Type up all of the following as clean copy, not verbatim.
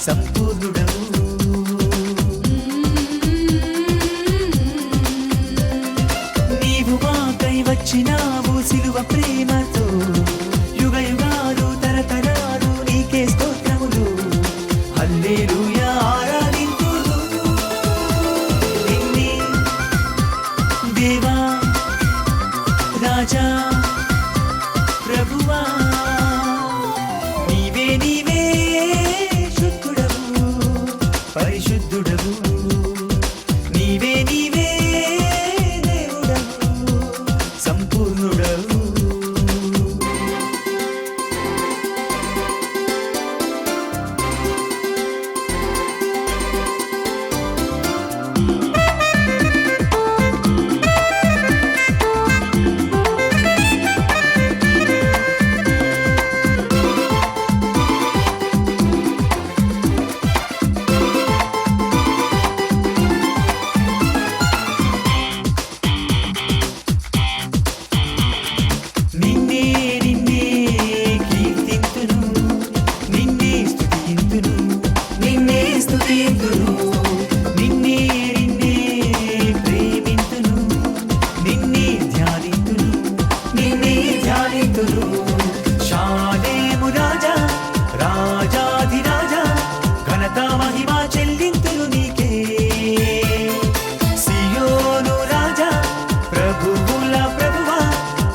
సంపూర్ణుడవు నీవు మాకై వచ్చినావు సిలువ ప్రేమతో యుగ యుగాలు తరతరాలు నీకే స్తోత్రములు హల్లెలూయా ఆరాధింతును నిన్నే దేవా రాజా ప్రభువా నీవే నీవే పరిశుద్ధుడవు నీవే నీవే దేవుడవు సంపూర్ణుడవు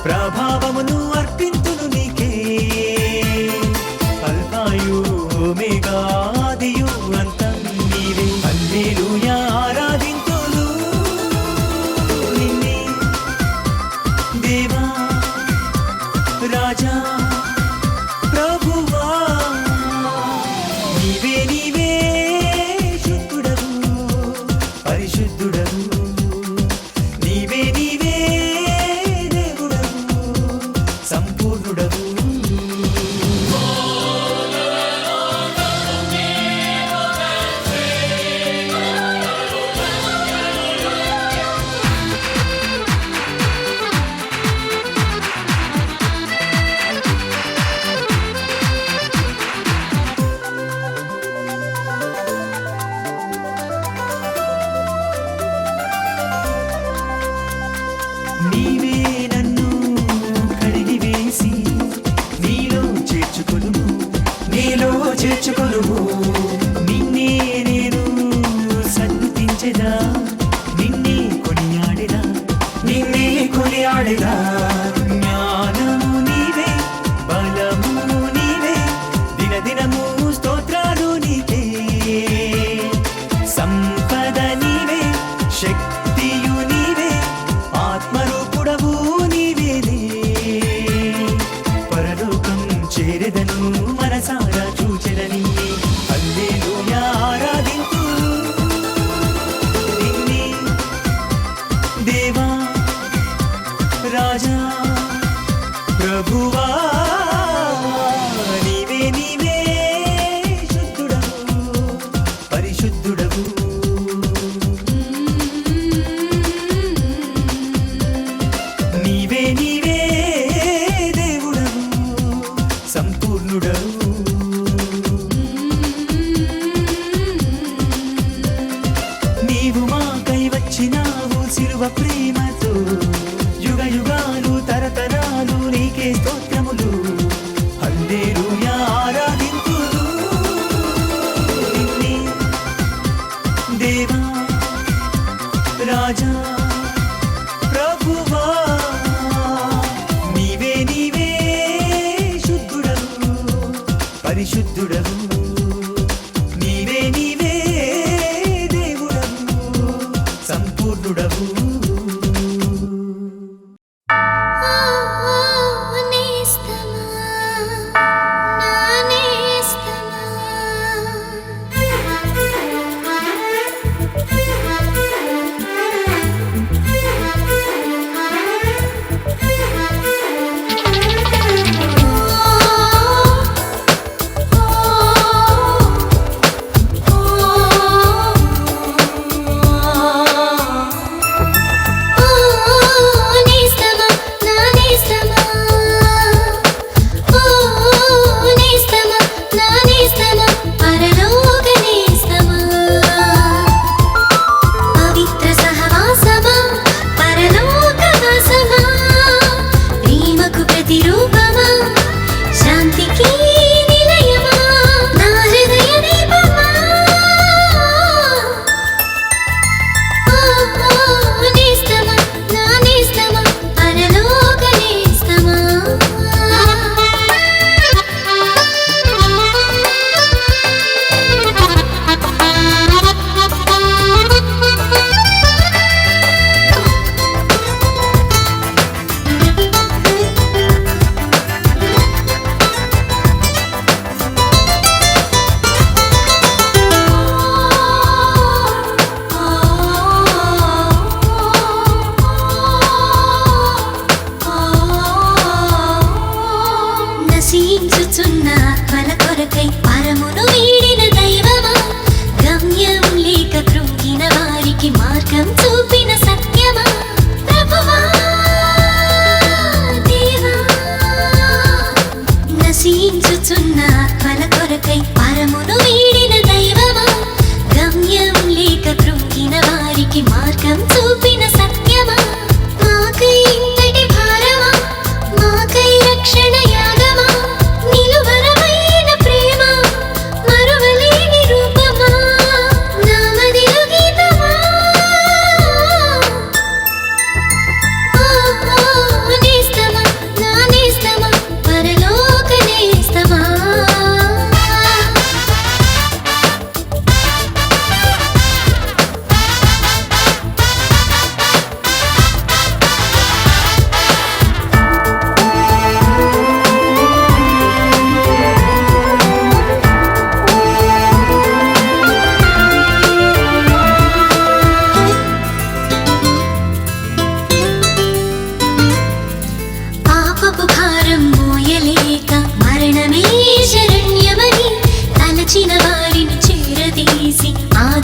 ప్రభావమును అర్పింతును నీకే అల్ఫాయు ఒమేగా ఆదియు అంతం నీవే హల్లెలూయా ఆరాధింతును నిన్నే దేవా రాజా ప్రభువా నీవే నీవే శుద్ధుడవు పరిశుద్ధుడవు నీవే నీవే సంపూర్ణుడవు నీవే నన్ను కడిగివేసి నీలో చేర్చుకొనుము నిన్నే నేను సన్నుతించెదా నిన్నే కొనియాడెదా జ్ఞానము నీవే బలము నీవే దినదినము స్తోత్రాలు నీకే సంపద నీవే శక్తియు నీవే ఆత్మరూపుడవు నీవేలే పరలోకం చేరెదను మనసారా చూచెదని హల్లెలూయా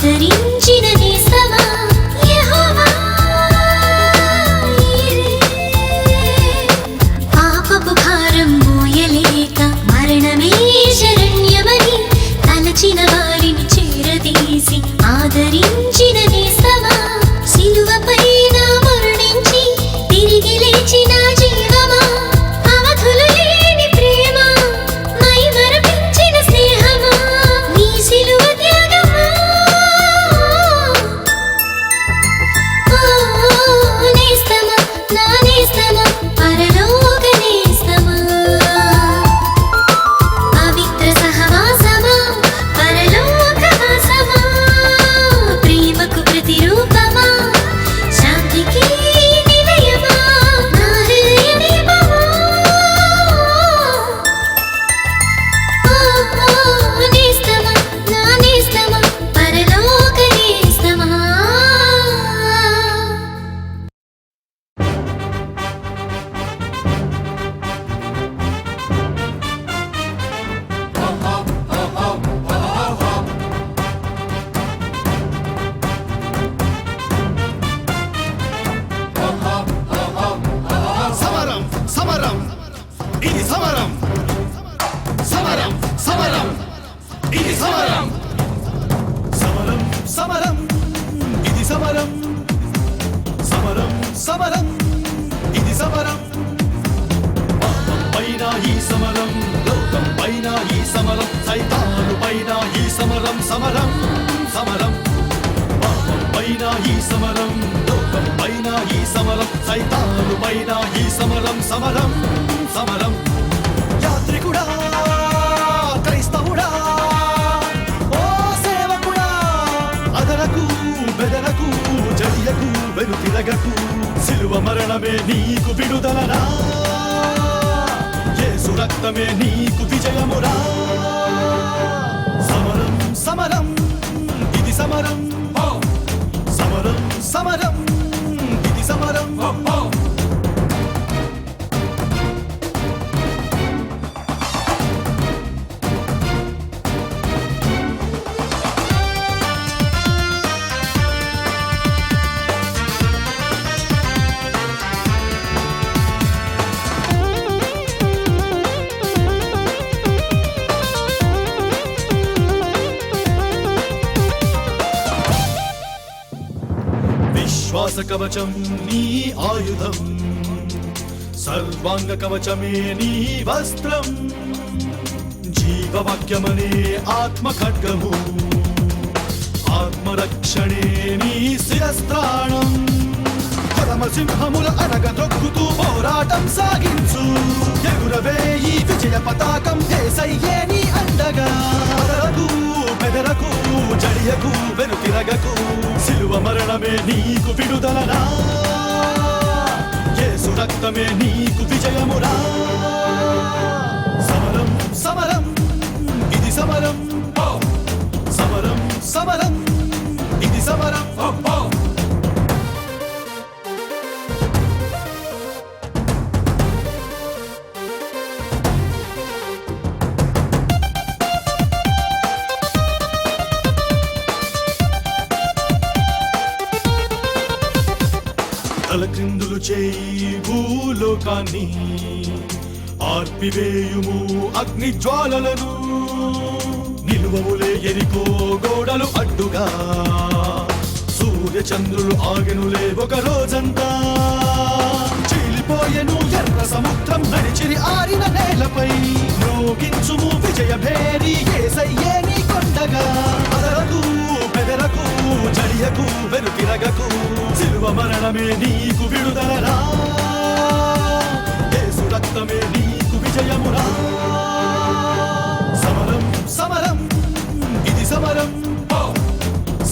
ఆదరించిన నేస్తమా యెహోవా పాపపు భారం మోయలేక మరణమే శరణ్యమని తలచిన వారిని చేరదీసి ఆదరించిన నేస్తమా సిలువపై నా మరణించి తిరిగి లేచిన జీవమా అవధులు లేని ప్రేమ మైమరపించిన స్నేహమా నీ సిలువ త్యాగమా ఓ నేస్తమా నా నేస్తమా పరలోక నేస్తమా పవిత్ర సహవాసమా పరలోక వాసమా ప్రేమకు ప్రతిరూపమా శాంతికి నిలయమా నా హృదయ దీపమా ఓ నేస్తమా నా నేస్తమా పరలోక నేస్తమా సమరం సమరం ఇది సమరం సమరం సమరం ఇది సమరం సమరం సమరం ఇది సమరం సమరం సమరం ఇది సమరం పాపం పైన ఈ సమరం లోకం పైన ఈ సమరం సైతాను పైన ఈ సమరం సమరం సమరం పాపం పైన ఈ సమరం లోకం పైన ఈ సమరం సైతాను పైన ఈ సమరం సమరం సమరం యాత్రికుడా క్రైస్తవుడా ఓ సేవకుడా అదరకు బెదరకు జడియకు వెనుతిరగకు సిలువ మరణమే నీకు విడుదలరా యేసు రక్తమే నీకు విజయమురా సమరం సమరం ఇది సమరం సమరం సమరం ఇది సమరం విశ్వాస కవచం నీ ఆయుధం సర్వాంగ కవచమే నీ వస్త్రం జీవవాక్యమనే ఆత్మ ఖడ్గము ఆత్మరక్షణే నీ శిరస్త్రాణం పరమసింహముల అనగ దొక్కుతూ పోరాటం సాగించు ఎగురవే ఈ విజయ పతాకం యేసయ్యే నీ అండగా అదరకు బెదరకు జడియకు వెనుతిరగకు సిలువ మరణమే నీకు విడుదలరా యేసు రక్తమే నీకు విజయమురా సమరం సమరం ఇది సమరం సమరం సమరం ఇది సమరం తలక్రిందులు చేయి భూలోకాన్ని ఆర్పివేయుము అగ్ని జ్వాలలను నిలువములే ఎరికో గోడలు అడ్డుగా సూర్య చంద్రులు ఆగెనులే ఒక రోజంతా చీలిపోయెను ఎర్ర సముద్రం నడిచిరి ఆరిన నేలపై మ్రోగించుము విజయ భేరి యేసయ్యే నీ కొండగా అదరకు బెదరకు జడియకు వెనుతిరగకు సిలువ మరణమే నీకు విడుదలరా యేసు రక్తమే నీకు విజయమురా సమరం సమరం ఇది సమరం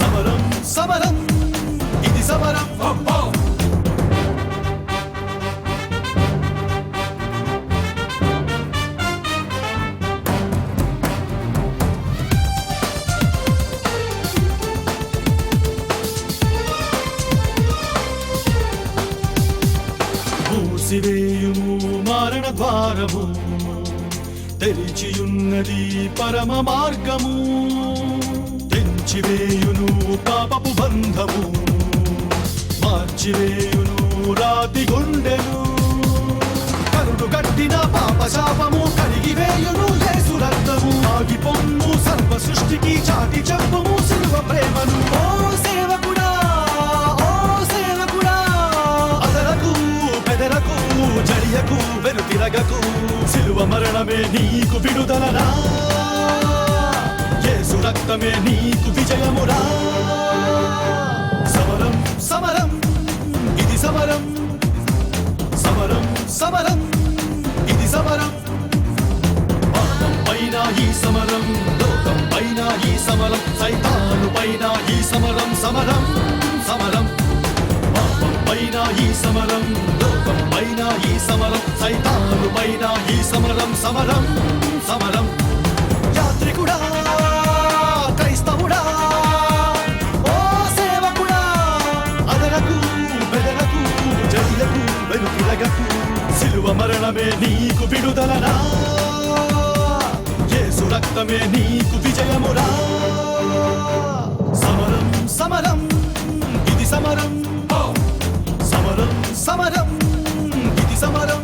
సమరం సమరం ఇది సమరం మూసివేయుము మారణ ద్వారము తెరిచియున్నది పరమ మార్గము తెంచివేయును శాపము కడిగివేయును యేసు రక్తము ఆగి పొమ్ము సర్వ సృష్టికి చాటి చెప్పుము సిలువ ప్రేమను ఓ సేవకుడా అదరకు బెదరకు జడియకు వెనుతిరగకు సిలువ మరణమే నీకు విడుదలరా యేసు రక్తమే నీకు విజయమురా సమరం సమరం ఇది సమరం సమరం సమరం ఇది సమరం పాపం పైన ఈ సమరం లోకం పైన ఈ సమరం సైతాను పైన ఈ సమరం సమరం సమరం పాపం పైన ఈ సమరం లోకం పైన ఈ సమరం సైతాను పైన ఈ సమరం సమరం సమరం యాత్రికుడా క్రైస్తవుడా ఓ సేవకుడా అదరకు బెదరకు జడిలకు వెనుతిరగకు సిలువ మరణమే నీకు విడుదలరా యేసు రక్తమే నీకు విజయమురా సమరం సమరం ఇది సమరం సమరం సమరం ఇది సమరం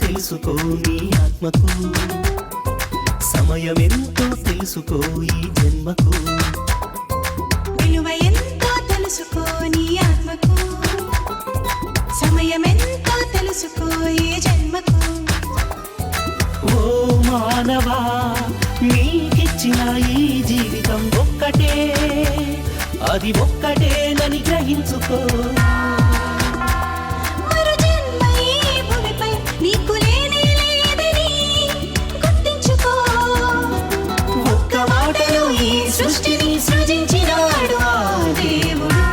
తెలుసుకో నీ ఆత్మకు సమయమెంతో తెలుసుకో ఈ జన్మకు విలువ ఎంతో తెలుసుకో నీ ఆత్మకు సమయమెంతో తెలుసుకో ఈ జన్మకు ఓ మానవా నీకిచ్చిన ఈ జీవితం ఒక్కటే అది ఒక్కటేనని గ్రహించుకో నీకు లేనే లేదని గుర్తించుకో ఒక్క మాటలో ఈ సృష్టిని సృజించినాడు ఆ దేవుడు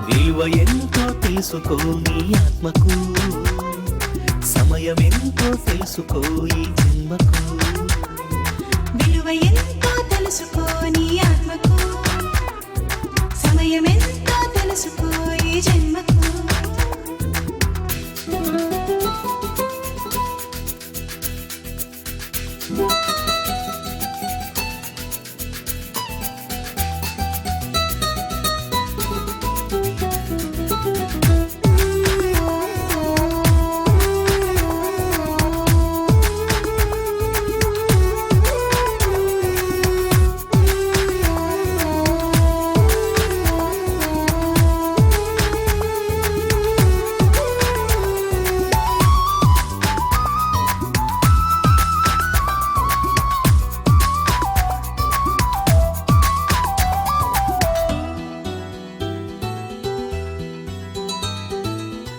విలువ ఎంతో తెలుసుకో నీ ఆత్మకు సమయమెంతో తెలుసుకో ఈ జన్మకు విలువ ఎంతో తెలుసుకో నీ ఆత్మకు సమయమెంతో తెలుసుకో ఈ జన్మకు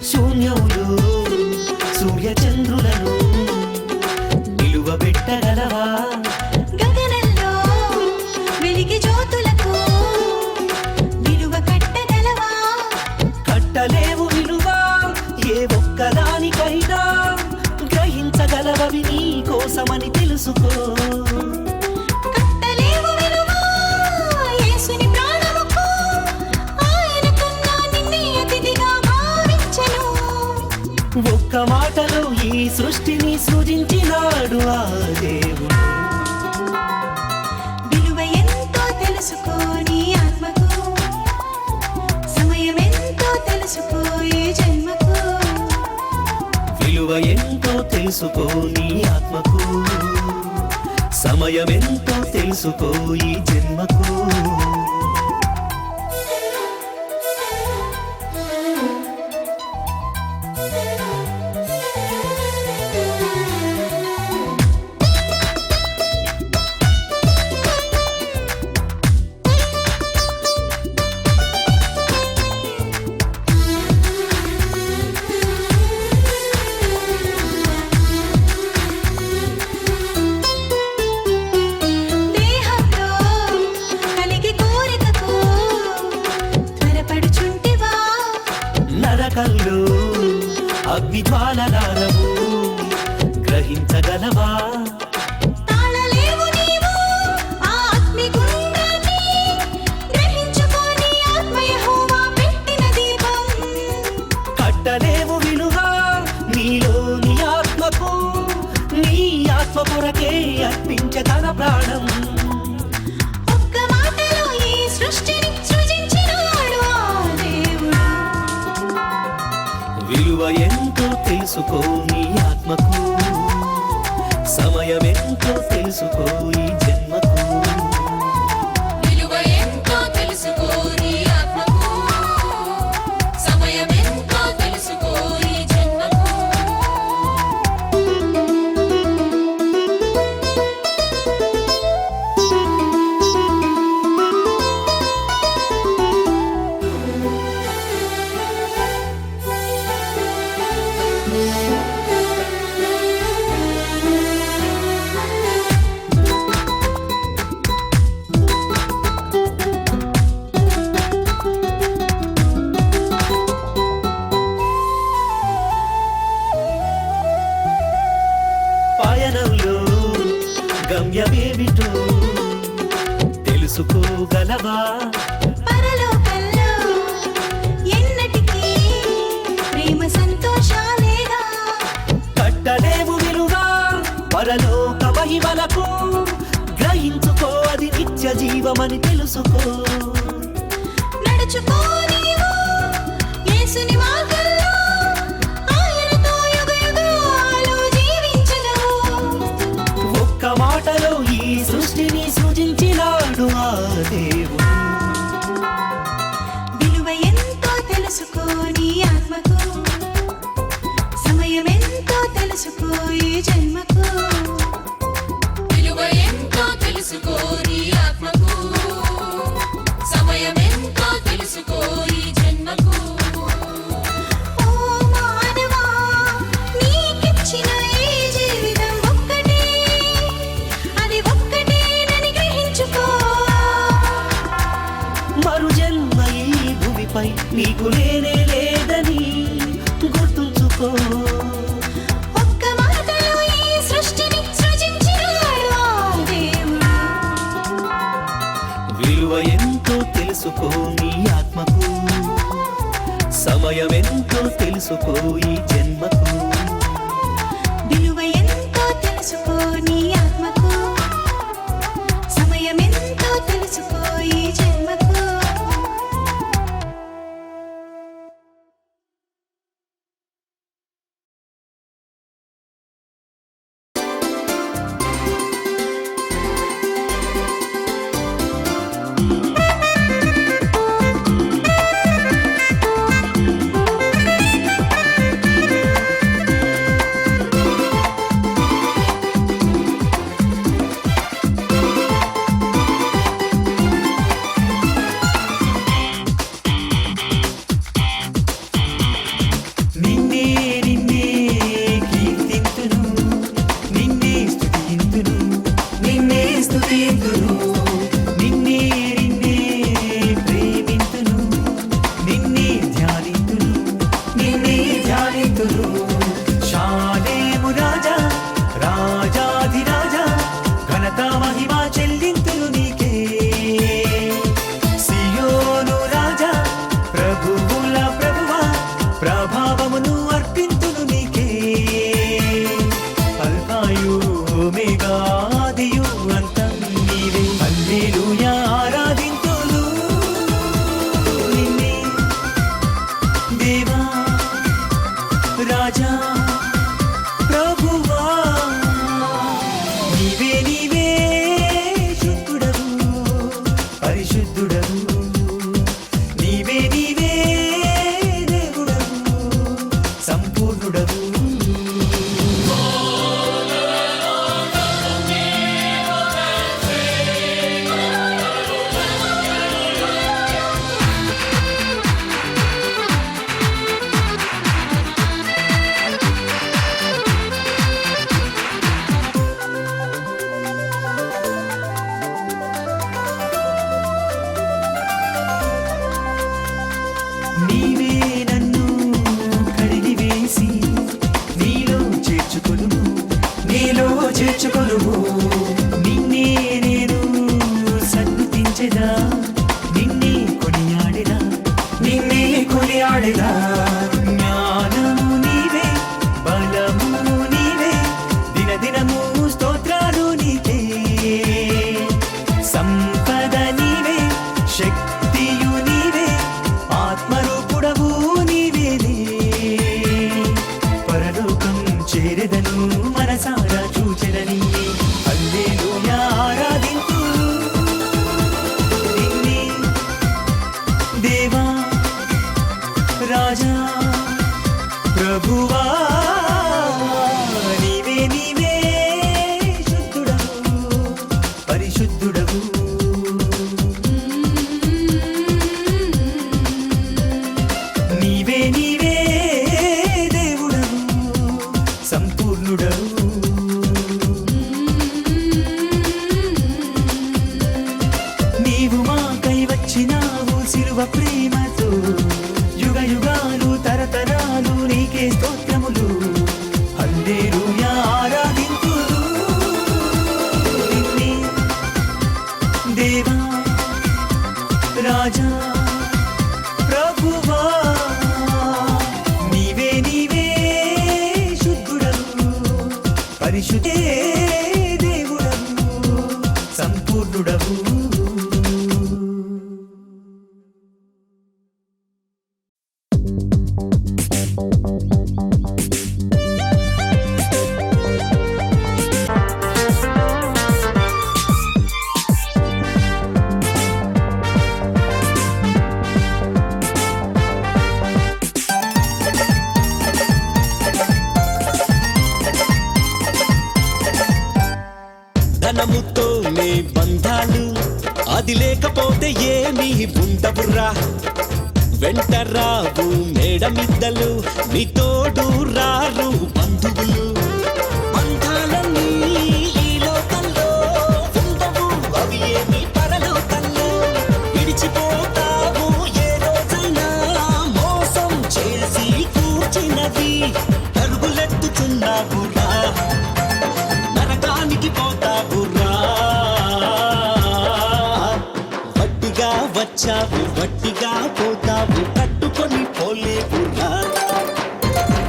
శూన్యములు సూర్యచంద్రులను నిలువబెట్టగలవా గగనంలో వెలిగి జ్యోతులకు విలువ కట్టగలవా కట్టలేవు విలువ ఏ ఒక్కదానికైనా గ్రహించగలవవి నీ కోసమని తెలుసుకో కట్టలేవు విలువ యేసుని ప్రాణముకు ఆయనకన్నా నిన్నే అతిథిగా భావించెను ఒక్క మాటలో ఈ సృష్టిని సృజించినాడు ఆ దేవుడు విలువ ఎంతో తెలుసుకో నీ ఆత్మకు సమయమెంతో తెలుసుకో ఈ జన్మకు విలువ ఎంతో తెలుసుకో నీ ఆత్మకు సమయమెంతో తెలుసుకో ఈ జన్మకు దేహంలో నరకంలో అగ్నిజ్వాలలారవు గ్రహించగలవా? తాళలేవు నీవు ఆ అగ్నిగుండాన్ని, గ్రహించుకో నీ ఆత్మ యెహోవా పెట్టిన దీపం. కట్టలేవు విలువ నీలోని ఆత్మకు, నీ ఆత్మ కొరకే అర్పించే తన ప్రాణం. ఒక్క మాటలో ఈ సృష్టిని సృజించినాడు ఆ దేవుడు. విలువ ఎంతో తెలుసుకో నీ ఆత్మకు, సమయం ఎంతో తెలుసుకో ఈ జన్మకు. విలువ ఎంతో తెలుసుకో నీ ఆత్మకు, సమయం ఎంతో తెలుసుకో ఈ జన్మకు. పయనంలో గమ్యమేమిటో తెలుసుకోగలవా? పరలోకంలో ఎన్నటికీ ప్రేమ సంతోషాలేగా. కట్టలేవు విలువ పరలోక మహిమలకు, గ్రహించుకో అది నిత్య జీవమని తెలుసుకో. నడుచుకో నీవు యేసుని మార్గంలో, ఆయనతో యుగయుగాలు జీవించెదవు. ఒక్క మాటలో ఈ సృష్టిని సృజించినాడు ఆ దేవుడు. విలువ ఎంతో తెలుసుకో నీ ఆత్మకు, సమయం ఎంతో తెలుసుకో ఈ జన్మకు. విలువ ఎంతో తెలుసుకో నీ ఆత్మకు, సమయం ఎంతో తెలుసుకో ఈ జన్మకు. ఓ మానవా, నీకిచ్చిన ఈ జీవితం ఒక్కటే, అది ఒక్కటేనని గ్రహించుకో. మరు జన్మ ఈ భూమిపై నీకు లేనే లేదని గుర్తుంచుకో. ఒక్క మాటలో ఈ సృష్టిని సృజించినాడు ఆ దేవుడు. విలువ ఎంతో తెలుసుకో నీ ఆత్మకు, సమయం ఎంతో తెలుసుకో ఈ జన్మకు. విలువ ఎంతో తెలుసుకో నీ ఆత్మకు, సమయం ఎంతో తెలుసుకో ఈ జన్మకు. పాడేదా జ్ఞానము నీవే బలము నీవే దినదినము స్తోత్రాలు నీకే సంపద నీవే శక్తియు నీవే ఆత్మరూపుడవు నీవేలే పరలోకం చేరెదను మనసారా చూచెదని హల్లెలూయా ఆరాధింతు నిన్నే దేవా రాజా ప్రభువా నీవే నీవే శుద్ధుడవు పరిశుద్ధుడవు నీవే నీవే దేవుడవు సంపూర్ణుడవు నీవు మాకై వచ్చినావు సిలువ ప్రేమతో యుగ యుగాలు తరతరాలు నీకే స్తోత్రములు హల్లెలూయా ఆరాధింతును నిన్నే దేవా రాజా ప్రభువా నీవే నీవే శుద్ధుడవు పరిశుద్ధే దేవుడవు సంపూర్ణుడవు ధనముతోనే బంధాలు అది లేకపోతే ఏమీ ఉండవురా వెంట రావు మేడమిద్దలు నీ తోడు రారు బంధువులు బంధాలన్నీ ఈ లోకంలో ఉండవు అవి ఏమి పరలోకంలో విడిచిపోతావు ఏ రోజైనా మోసం చేసి కూర్చినవి పరుగులెత్తుచున్నావురా నరకానికి పోతావురా వట్టిగా వచ్చావు వట్టిగా పోతావు కట్టుకొని పోలేవురా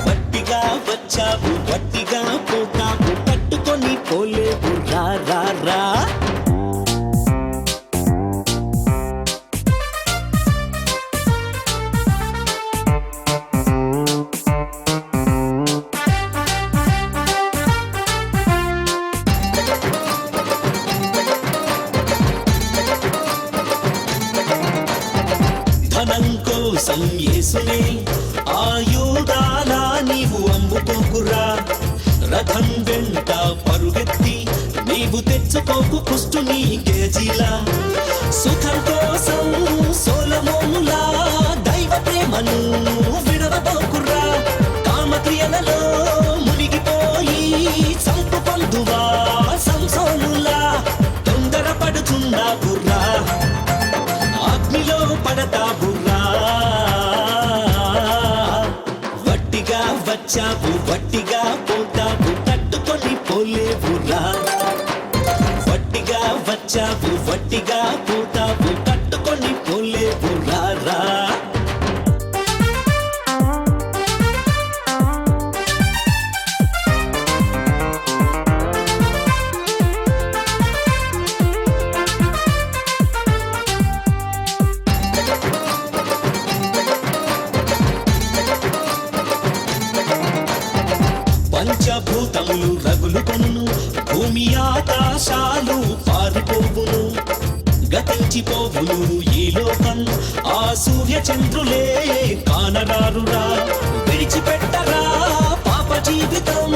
వట్టిగా వచ్చావు వట్టిగా పోతావు కట్టుకొని పోలేవురా రా రా ధనం కోసం యేసునే ఆయుధాలా నీవు అమ్ముకోకురా రథం వెంట పరుగెత్తి నీవు తెచ్చుకోకు కుష్టుని కేజీలా సుఖం కోసం సోలమోనులా దైవ ప్రేమను విడవబోకురా కామక్రియలలో మునిగిపోయి చంపుకొందువా సంసోనులా తొందరపడుచున్నావురా అగ్నిలో పడతావురా వట్టిగా వచ్చావు వట్టిగా పోతావు కట్టుకొని పోలేవురా వట్టిగా వచ్చావు వట్టిగా పోతావు కట్టుకొని పోలేవురా రా పంచభూతములు రగులుకొను భూమి ఆకాశాలు పారిపోవును గతించిపోవును ఈ లోకం ఆ సూర్య చంద్రులే కానరారురా విడిచిపెట్టరా పాప జీవితం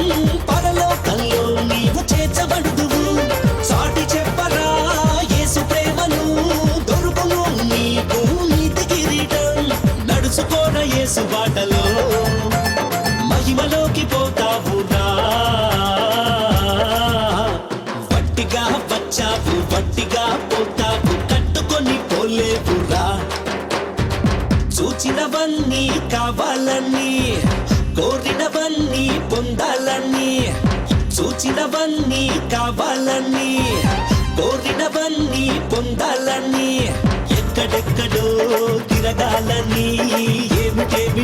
పరలోకంలో నీవు చేర్చబడుదువు సాటి చెప్పరా యేసు ప్రేమను దొరుకును నీకు నీతి కిరీటం నడుచుకోన యేసు బాటలో మహిమలోకి పోతావురా వట్టిగా వచ్చావు వట్టిగా పోతావు కట్టుకొని పోలేవురా చూచినవన్నీ కావాలని కోరినవన్నీ పొందాలని చూచినవన్నీ కావాలని కోరినవన్నీ పొందాలని ఎక్కడెక్కడో తిరగాలని ఏమిటేమి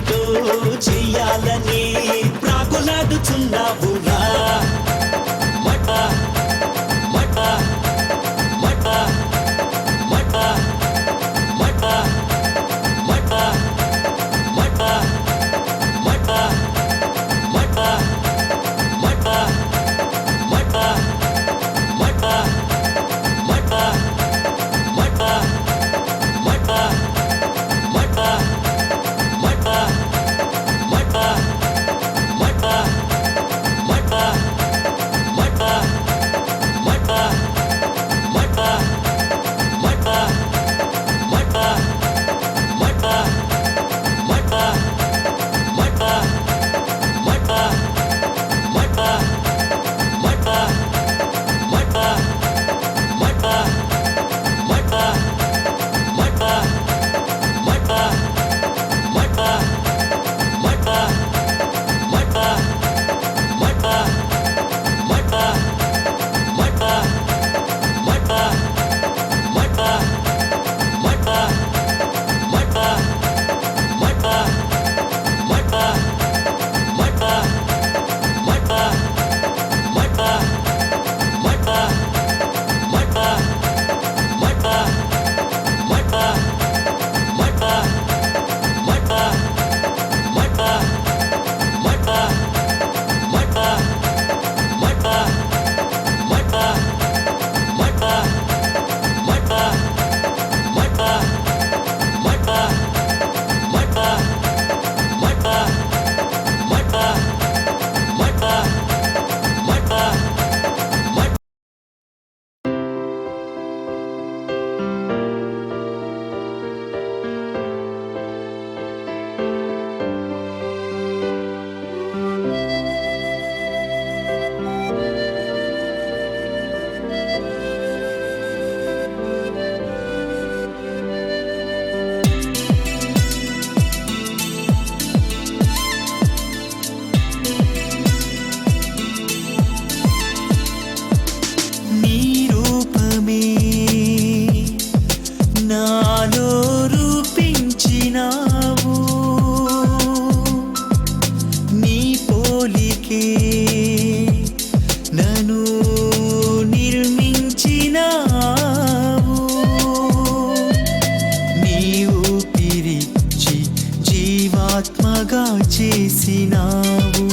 ఆత్మగా చేసినావు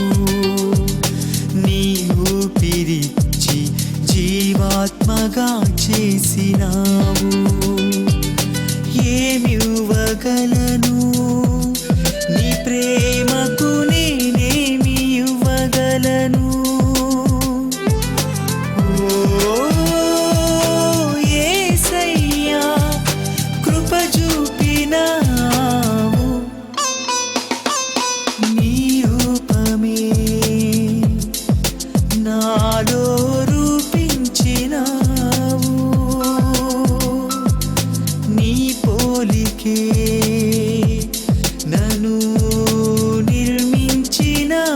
నీ ఊపిరిచ్చి జీవాత్మగా చేసినావు ఏమివ్వగలను నీ ప్రేమకు నేనేమి ఇవ్వగలను ఓ యేసయ్యా కృప చూపినావు నీ రూపమే నాలో రూపించినావు నీ పోలికే నన్ను నిర్మించినావు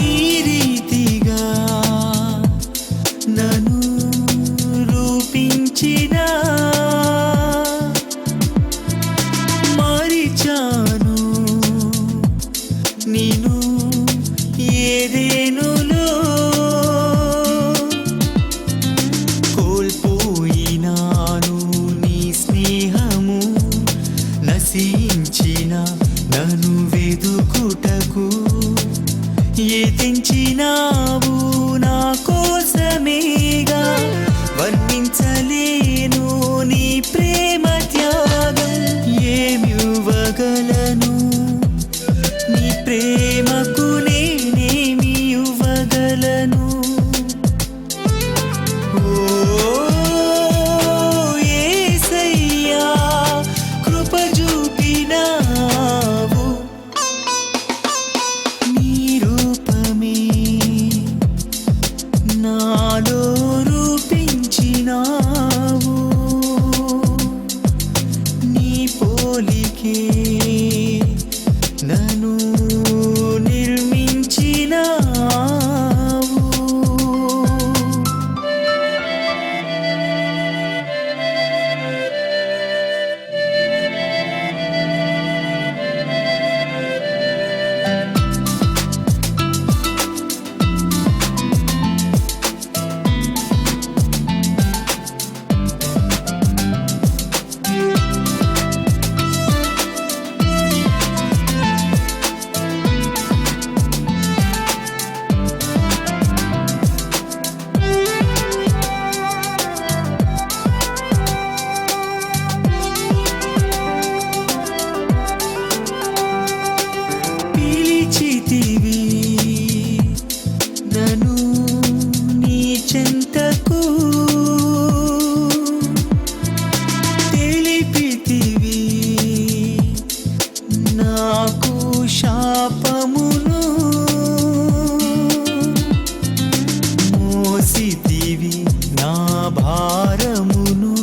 ఈ రీతిగా నన్ను రూపించిన మరిచాను నేను ఏదేనులో కోల్పోయినాను నీ స్నేహము నశించిన నన్ను వెదుకుటకు తెంచినావు నా కోసమేగా వర్ణించలేను నీ ప్రేమ త్యాగం ఏమివ్వగలను నీ ప్రేమకు నేనేమి ఇవ్వగలను ఓ యేసయ్యా కృప చూపినావు నీ రూపమే నాలో రూపించినావు నీ పోలికే నన్ను నిర్మించినావు పిలిచితివి నన్ను నీ చెంతకు తెలిపితివి నాకు శాపమును మోసితివి నా భారమును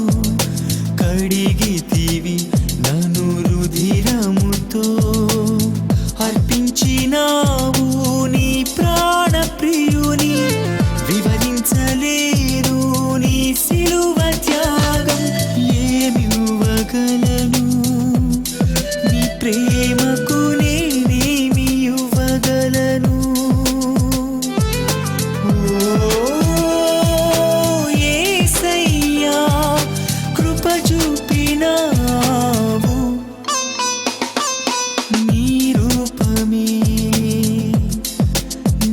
కడిగితివి నన్ను రుధిరముతో అర్పించినావు నీ ప్రాణ ప్రియుని వివరించలేను నీ సిలువ త్యాగం ఏమివ్వగలను నీ ప్రేమకు నేనేమి ఇవ్వగలను ఓ యేసయ్యా కృప చూపినావు నీ రూపమే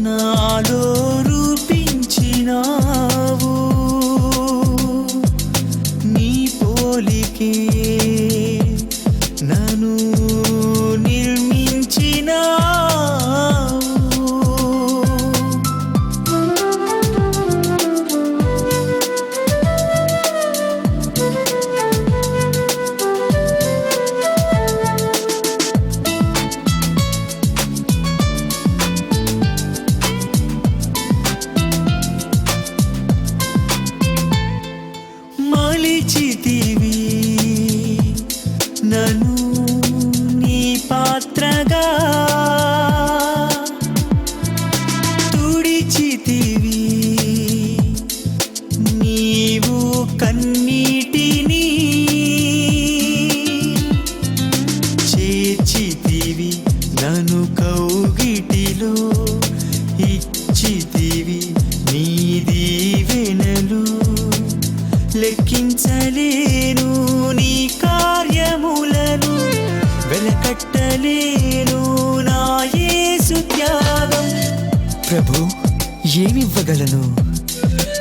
నాలో రూపించినావు నీ పోలికే నన్ను ఇచ్చితివి నన్ను కౌగిటిలో ఇచ్చితివి నీ దీవెనలు లెక్కించలేను నీ కార్యములను వెలకట్టలేను నా యేసు త్యాగం ప్రభు ఏమివ్వగలను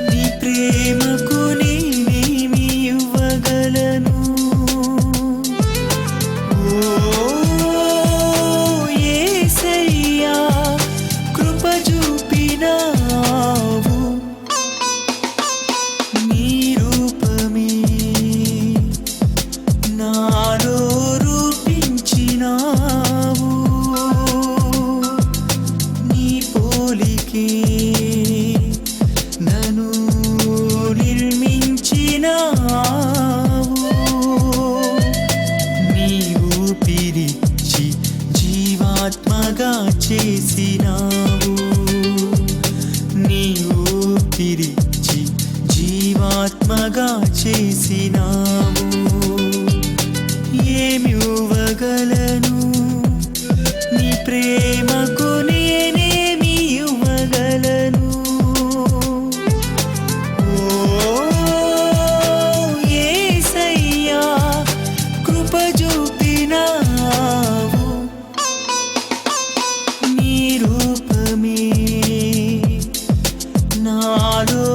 నీ ప్రేమకు నేనేమి ఇవ్వగలను ఓ యేసయ్యా కృప చూపినావు నీ రూపమే నాలో రూపించినావు నీ పోలికే నన్ను నిర్మించినావు నీ ఊపిరిచ్చి జీవాత్మగా చేసినావు నీ ఊపిరిచ్చి జీవాత్మగా చేసినావు ఏమి ఇవ్వగలను నీ ప్రేమకు నేనేమి ఇవ్వగలను ఓ యేసయ్యా కృప చూపినావు నీ రూపమే నాలో